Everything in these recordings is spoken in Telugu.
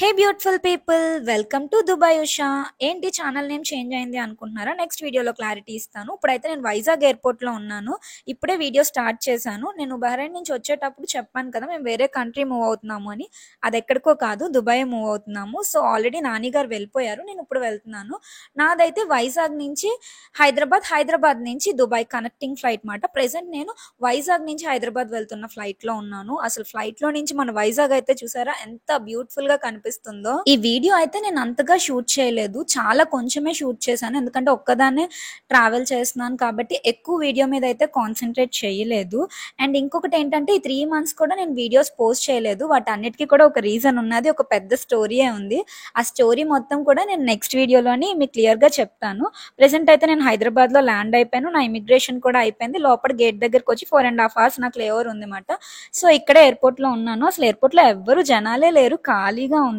Hey beautiful people, welcome to Dubai Usha. ఏంటి ఛానల్ నేమ్ చేంజ్ అయింది అనుకుంటున్నారా? నెక్స్ట్ వీడియోలో క్లారిటీ ఇస్తాను. ఇప్పుడైతే నేను వైజాగ్ ఎయిర్పోర్ట్లో ఉన్నాను. ఇప్పుడే వీడియో స్టార్ట్ చేశాను. నేను బహ్రెయిన్ నుంచి వచ్చేటప్పుడు చెప్పాను కదా మేము వేరే కంట్రీ మూవ్ అవుతున్నాము అని. అది ఎక్కడికో కాదు, దుబాయ్ మూవ్ అవుతున్నాము. సో ఆల్రెడీ నాని గారు వెళ్ళిపోయారు, నేను ఇప్పుడు వెళ్తున్నాను. నాదైతే వైజాగ్ నుంచి హైదరాబాద్, హైదరాబాద్ నుంచి దుబాయ్ కనెక్టింగ్ ఫ్లైట్ మాట. ప్రెసెంట్ నేను వైజాగ్ నుంచి హైదరాబాద్ వెళ్తున్న ఫ్లైట్లో ఉన్నాను. అసలు ఫ్లైట్లో నుంచి మన వైజాగ్ అయితే చూసారా ఎంత బ్యూటిఫుల్ గా కనిపిస్తుందో. ఈ వీడియో అయితే నేను అంతగా షూట్ చేయలేదు, చాలా కొంచెమే షూట్ చేశాను. ఎందుకంటే ఒక్కదాన్నే ట్రావెల్ చేస్తున్నాను కాబట్టి ఎక్కువ వీడియో మీద అయితే కాన్సన్ట్రేట్ చేయలేదు. అండ్ ఇంకొకటి ఏంటంటే ఈ 3 months కూడా నేను వీడియోస్ పోస్ట్ చేయలేదు. వాటన్నిటికీ కూడా ఒక రీజన్ ఉన్నది, ఒక పెద్ద స్టోరీయే ఉంది. ఆ స్టోరీ మొత్తం కూడా నేను నెక్స్ట్ వీడియోలోని మీకు క్లియర్ గా చెప్తాను. ప్రెసెంట్ అయితే నేను హైదరాబాద్ లో ల్యాండ్ అయిపోయాను, నా ఇమిగ్రేషన్ కూడా అయిపోయింది. లోపల గేట్ దగ్గరకు వచ్చి 4.5 hours నాకు లేవర్ ఉంది మాట. సో ఇక్కడే ఎయిర్పోర్ట్ లో ఉన్నాను. అసలు ఎయిర్పోర్ట్ లో ఎవ్వరు జనాలే లేరు, ఖాళీగా ఉంది.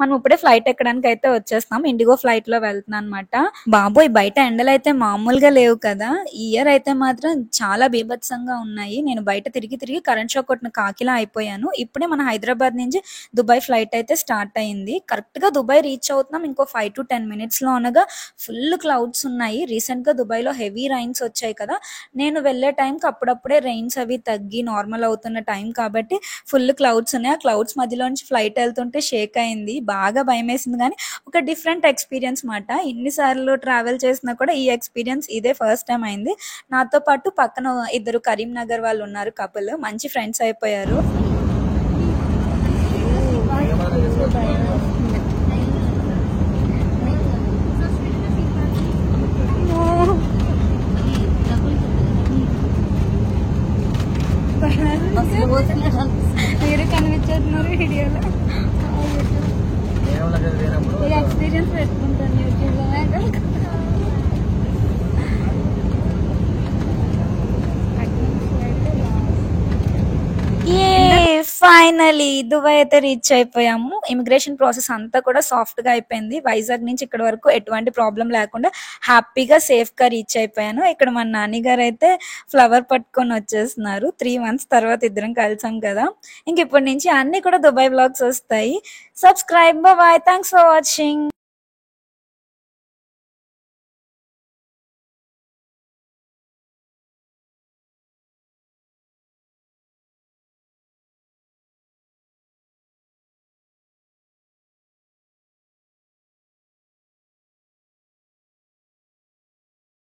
మనం ఇప్పుడే ఫ్లైట్ ఎక్కడానికి అయితే వచ్చేస్తాం. ఇండిగో ఫ్లైట్ లో వెళ్తున్నాను అనమాట. బాబోయ్, బయట ఎండలు అయితే మామూలుగా లేవు కదా. ఈ ఇయర్ అయితే మాత్రం చాలా బీభత్సంగా ఉన్నాయి. నేను బయట తిరిగి తిరిగి కరెంట్ షాక్ కొట్టిన కాకిలా అయిపోయాను. ఇప్పుడే మన హైదరాబాద్ నుంచి దుబాయ్ ఫ్లైట్ అయితే స్టార్ట్ అయింది. కరెక్ట్ గా దుబాయ్ రీచ్ అవుతున్నాం ఇంకో 5 to 10 minutes లో. అనగా ఫుల్ క్లౌడ్స్ ఉన్నాయి. రీసెంట్ గా దుబాయ్ లో హెవీ రైన్స్ వచ్చాయి కదా. నేను వెళ్ళే టైంకి అప్పుడప్పుడే రైన్స్ అవి తగ్గి నార్మల్ అవుతున్న టైం కాబట్టి ఫుల్ క్లౌడ్స్ ఉన్నాయి. ఆ క్లౌడ్స్ మధ్యలో నుంచి ఫ్లైట్ వెళ్తుంటే షేక్ అయింది, బాగా భయం వేసింది. కానీ ఒక డిఫరెంట్ ఎక్స్పీరియన్స్ మాట. ఇన్నిసార్లు ట్రావెల్ చేసినా కూడా ఈ ఎక్స్పీరియన్స్ ఇదే ఫస్ట్ టైం అయింది. నాతో పాటు పక్కన ఇద్దరు కరీంనగర్ వాళ్ళు ఉన్నారు, కపుల్, మంచి ఫ్రెండ్స్ అయిపోయారు. మీరు కనిపించేస్తున్నారు వీడియోలో. ఈ ఎక్స్పీరియన్స్ పెట్టుకుంటాను యూట్యూబ్ లో. ఫైనలీ దుబాయ్ అయితే రీచ్ అయిపోయాము. ఇమిగ్రేషన్ ప్రాసెస్ అంతా కూడా సాఫ్ట్ గా అయిపోయింది. వైజాగ్ నుంచి ఇక్కడ వరకు ఎటువంటి ప్రాబ్లం లేకుండా హ్యాపీగా సేఫ్ గా రీచ్ అయిపోయాను. ఇక్కడ మన నాని గారు అయితే ఫ్లవర్ పట్టుకొని వచ్చేస్తున్నారు. 3 months తర్వాత ఇద్దరం కలిసాం కదా. ఇంక ఇప్పటి నుంచి అన్ని కూడా దుబాయ్ వ్లాగ్స్ వస్తాయి. Subscribe, bye, thanks for watching.